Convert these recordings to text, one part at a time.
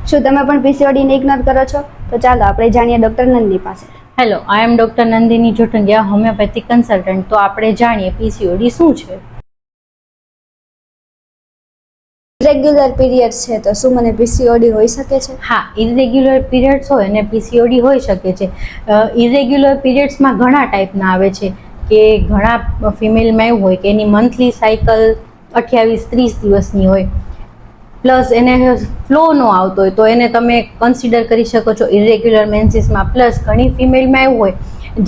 શું તમે પણ પીસીઓડીને ઇગ્નોર કરો છો? તો ચાલો આપણે જાણીએ ડૉક્ટર નંદની પાસે. હેલો, આઈ એમ ડૉક્ટર નંદિની જોટંગિયા, હોમિયોપેથિક કન્સલ્ટન્ટ. તો આપણે જાણીએ પીસીઓડી શું છે. ઇરેગ્યુલર પીરિયડ્સ છે, તો શું મને પીસીઓડી હોઈ શકે છે? હા, ઇરેગ્યુલર પીરિયડ્સ હોય અને પીસીઓડી હોઈ શકે છે. ઇરેગ્યુલર પીરિયડ્સમાં ઘણા ટાઈપના આવે છે કે ઘણા ફિમેલમાં એવું હોય કે એની મંથલી સાયકલ 28-30 દિવસની હોય, પ્લસ એને ફ્લો ન આવતો હોય તો એને તમે કન્સિડર કરી શકો છો ઇરેગ્યુલર મેન્સીસમાં. પ્લસ ઘણી ફિમેલમાં એવું હોય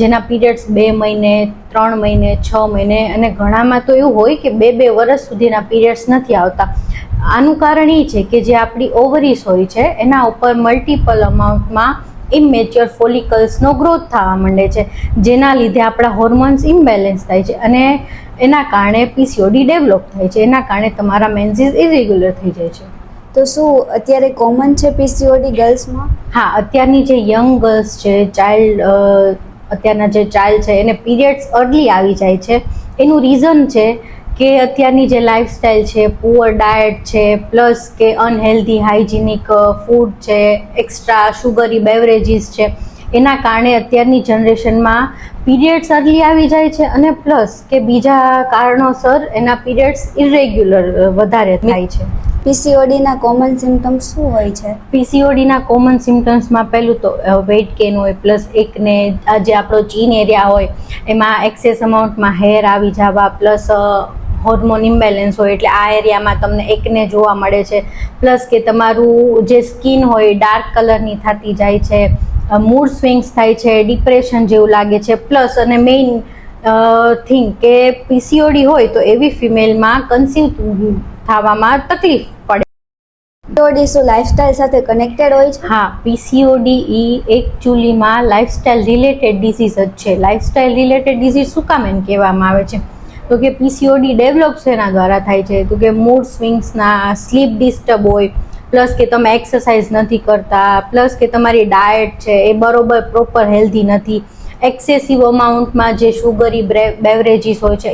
જેના પીરિયડ્સ 2 મહિને, 3 મહિને, 6 મહિને અને ઘણામાં તો એવું હોય કે 2 વર્ષ સુધીના પીરિયડ્સ નથી આવતા. આનું કારણ એ છે કે જે આપણી ઓવરીસ હોય છે એના ઉપર મલ્ટિપલ અમાઉન્ટમાં ઇમેચ્યોર ફોલિકલ્સનો ગ્રોથ થવા માંડે છે, જેના લીધે આપણા હોર્મોન્સ ઇમ્બેલેન્સ થાય છે અને એના કારણે પીસીઓડી ડેવલપ થાય છે. એના કારણે તમારા મેન્સીસ ઇરેગ્યુલર થઈ જાય છે. તો શું અત્યારે કોમન છે પીસીઓડી ગર્લ્સમાં? હા, અત્યારની જે યંગ ગર્લ્સ છે, અત્યારના જે ચાઇલ્ડ છે એને પીરિયડ્સ અર્લી આવી જાય છે. એનું રીઝન છે કે અત્યારની જે લાઈફસ્ટાઈલ છે, પુઅર ડાયટ છે, પ્લસ કે અનહેલ્ધી હાઇજીનિક ફૂડ છે, એક્સ્ટ્રા શુગરી બેવરેજીસ છે, એના કારણે અત્યારની જનરેશનમાં પીરિયડ્સ અર્લી આવી જાય છે અને પ્લસ કે બીજા કારણોસર એના પીરિયડ્સ ઇરેગ્યુલર વધારે થાય છે. પીસીઓડીના કોમન સિમ્ટમ્સ શું હોય છે? પીસીઓડીના કોમન સિમ્ટમ્સમાં પહેલું તો વેઇટ ગેઇન હોય, પ્લસ એકને જે આપણો ચીન એરિયા હોય એમાં એક્સેસ અમાઉન્ટમાં હેર આવી જવા, પ્લસ હોર્મોન ઇમ્બેલેન્સ હોય એટલે આ એરિયામાં તમને એકને જોવા મળે છે. પ્લસ કે તમારું જે સ્કિન હોય ડાર્ક કલરની થતી જાય છે, મૂડ સ્વિંગ્સ થાય છે, ડિપ્રેશન જેવું લાગે છે. પ્લસ અને મેઇન થિંગ કે પીસીઓડી હોય તો એવી ફિમેલમાં કન્સીવ થવામાં તકલીફ પડે. પીસીઓડી શું લાઈફસ્ટાઈલ સાથે કનેક્ટેડ હોય છે? હા, પીસીઓડી એકચ્યુઅલીમાં લાઈફસ્ટાઈલ રિલેટેડ ડિઝીઝ જ છે. લાઈફસ્ટાઈલ રિલેટેડ ડિઝીઝ શું કામ એને કહેવામાં આવે છે? તો કે પીસીઓડી ડેવલપ શેના દ્વારા થાય છે? તો કે મૂડ સ્વિંગ્સના, સ્લીપ ડિસ્ટર્બ હોય, પ્લસ કે તમે એક્સરસાઇઝ નથી કરતા, પ્લસ કે તમારી ડાયટ છે એ બરોબર પ્રોપર હેલ્ધી નથી, એક્સેસિવ અમાઉન્ટમાં જે શુગરી બેવરેજીસ હોય છે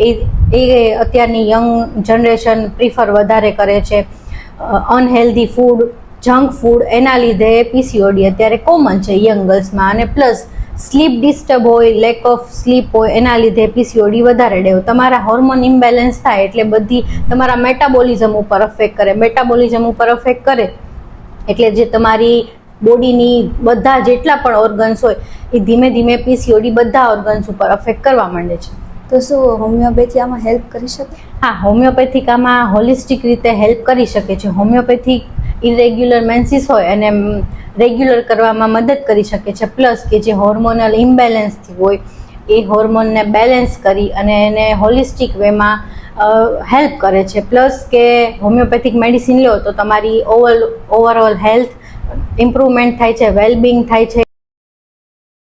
એ અત્યારની યંગ જનરેશન પ્રિફર વધારે કરે છે, અનહેલ્ધી ફૂડ, જંક ફૂડ, એના લીધે પીસીઓડી અત્યારે કોમન છે યંગ ગર્લ્સમાં. અને પ્લસ સ્લીપ ડિસ્ટર્બ હોય, લેક ઓફ સ્લીપ હોય, એના લીધે પીસીઓડી વધારે ડેવ. તમારા હોર્મોન ઇમ્બેલેન્સ થાય એટલે બધી તમારા મેટાબોલિઝમ ઉપર અફેક્ટ કરે. મેટાબોલિઝમ ઉપર અફેક્ટ કરે એટલે જે તમારી બોડીની બધા જેટલા પણ ઓર્ગન્સ હોય એ ધીમે ધીમે પીસીઓડી બધા ઓર્ગન્સ ઉપર અફેક્ટ કરવા માંડે છે. તો શું હોમિયોપેથી આમાં હેલ્પ કરી શકે? હા, હોમિયોપેથિક આમાં હોલિસ્ટિક રીતે હેલ્પ કરી શકે છે. હોમિયોપેથિક ઇરેગ્યુલર મેન્સીસ હોય અને રેગ્યુલર કરવામાં મદદ કરી શકે છે. પ્લસ કે જે હોર્મોનલ ઇમ્બેલેન્સથી હોય એ હોર્મોનને બેલેન્સ કરી અને એને હોલિસ્ટિક વેમાં હેલ્પ કરે છે. પ્લસ કે હોમિયોપેથિક મેડિસિન લો તો તમારી ઓવરઓલ હેલ્થ ઇમ્પ્રુવમેન્ટ થાય છે, વેલબિંગ થાય છે,